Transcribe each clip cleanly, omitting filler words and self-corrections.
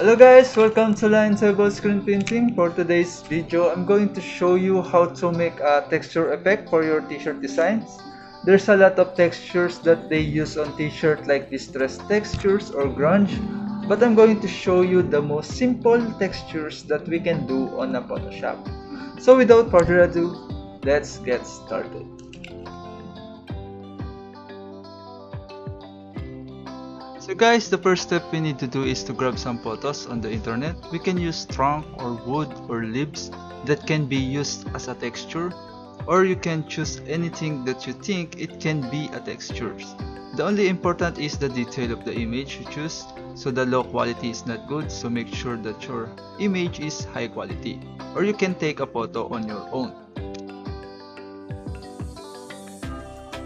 Hello guys, welcome to Line Table Screen Painting. For today's video, I'm going to show you how to make a texture effect for your t-shirt designs. There's a lot of textures that they use on t-shirt like distress textures or grunge, but I'm going to show you the most simple textures that we can do on a Photoshop. So without further ado, let's get started. So guys, the first step we need to do is to grab some photos on the internet. We can use trunk or wood or leaves that can be used as a texture, or you can choose anything that you think it can be a texture. The only important is the detail of the image you choose, so the low quality is not good, so make sure that your image is high quality, or you can take a photo on your own.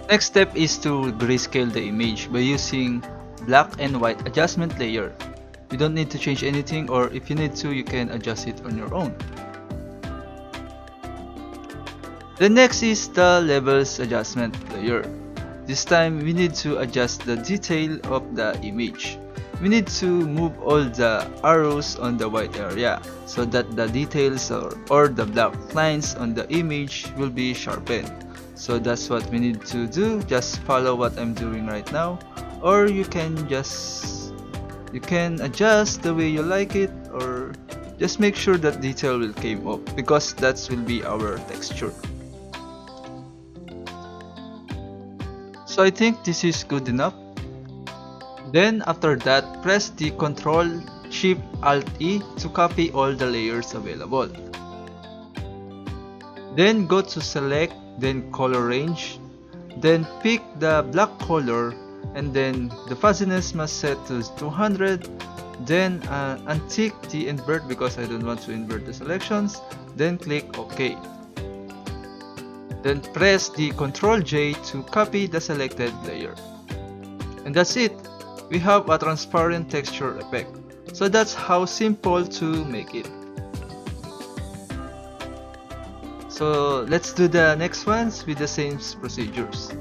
Next step is to grayscale the image by using black and white adjustment layer. You don't need to change anything, or if you need to, you can adjust it on your own. The next is the levels adjustment layer. This time we need to adjust the detail of the image. We need to move all the arrows on the white area so that the details or the black lines on the image will be sharpened. So that's what we need to do. Just follow what I'm doing right now, or you can adjust the way you like it, or just make sure that detail will come up because that will be our texture. So I think this is good enough. Then after that, press the Ctrl Shift Alt E to copy all the layers available. Then go to select, then color range, then pick the black color, and then the fuzziness must set to 200. Then untick the invert because I don't want to invert the selections. Then click OK. Then press the Ctrl J to copy the selected layer. And that's it. We have a transparent texture effect. So that's how simple to make it. So let's do the next ones with the same procedures.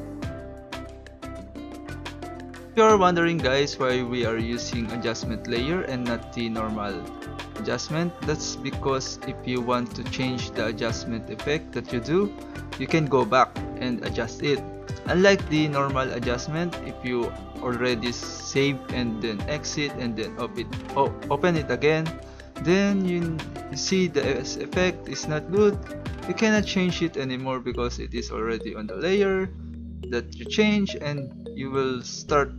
If you are wondering guys why we are using adjustment layer and not the normal adjustment, that's because if you want to change the adjustment effect that you do, you can go back and adjust it. Unlike the normal adjustment, if you already save and then exit and then open it again, then you see the effect is not good. You cannot change it anymore because it is already on the layer that you change, and you will start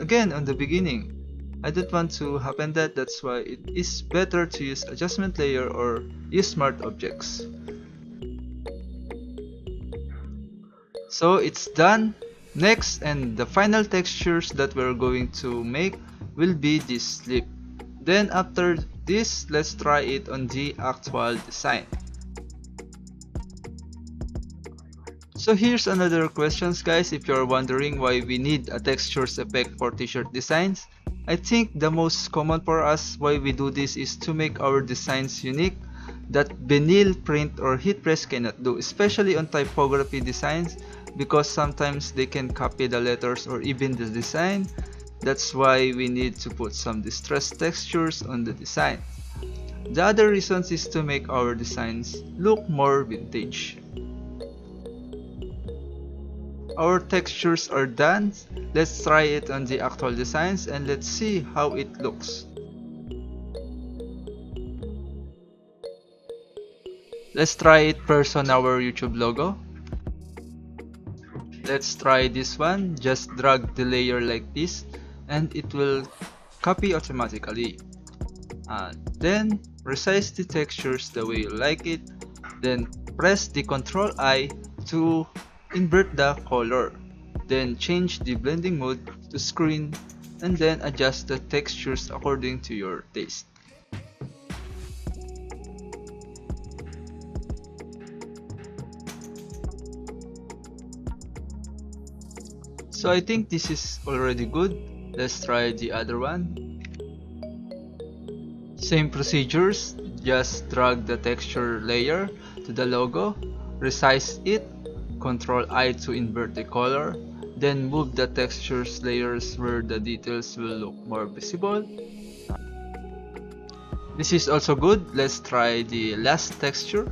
again on the beginning. I don't want to happen that's why it is better to use adjustment layer or use smart objects. So it's done. Next, and the final textures that we're going to make will be this slip. Then after this, let's try it on the actual design. So here's another questions guys, if you're wondering why we need a textures effect for t-shirt designs. I think the most common for us why we do this is to make our designs unique that vinyl print or heat press cannot do, especially on typography designs, because sometimes they can copy the letters or even the design. That's why we need to put some distressed textures on the design. The other reasons is to make our designs look more vintage. Our textures are done. Let's try it on the actual designs and let's see how it looks. Let's try it first on our YouTube logo. Let's try this one. Just drag the layer like this and it will copy automatically. Then resize the textures the way you like it. Then press the Ctrl I to invert the color. Then change the blending mode to screen and then adjust the textures according to your taste. So I think this is already good. Let's try the other one. Same procedures, just drag the texture layer to the logo, resize it, Ctrl I to invert the color, then move the textures layers where the details will look more visible. This is also good. Let's try the last texture.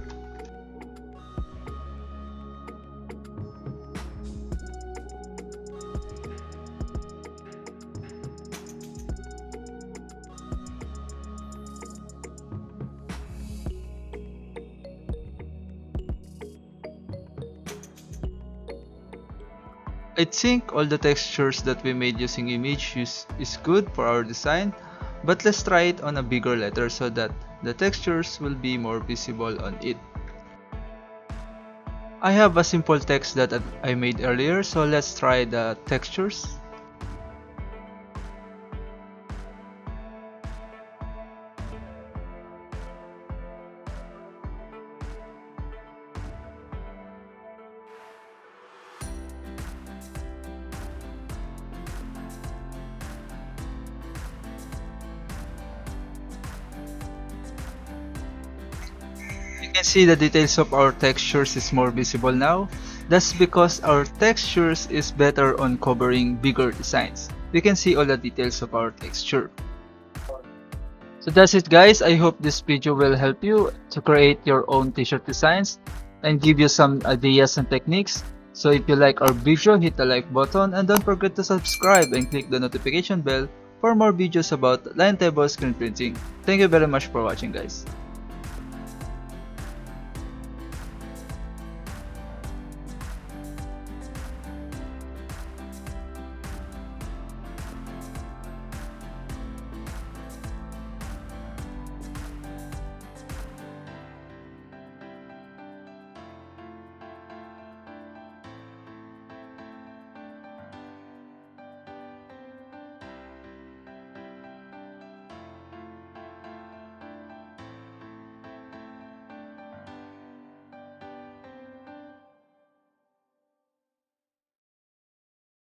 I think all the textures that we made using image use is good for our design, but let's try it on a bigger letter so that the textures will be more visible on it. I have a simple text that I made earlier, so let's try the textures. You can see the details of our textures is more visible now. That's because our textures is better on covering bigger designs. We can see all the details of our texture. So that's it guys, I hope this video will help you to create your own t-shirt designs and give you some ideas and techniques. So if you like our video, hit the like button and don't forget to subscribe and click the notification bell for more videos about line table screen printing. Thank you very much for watching guys.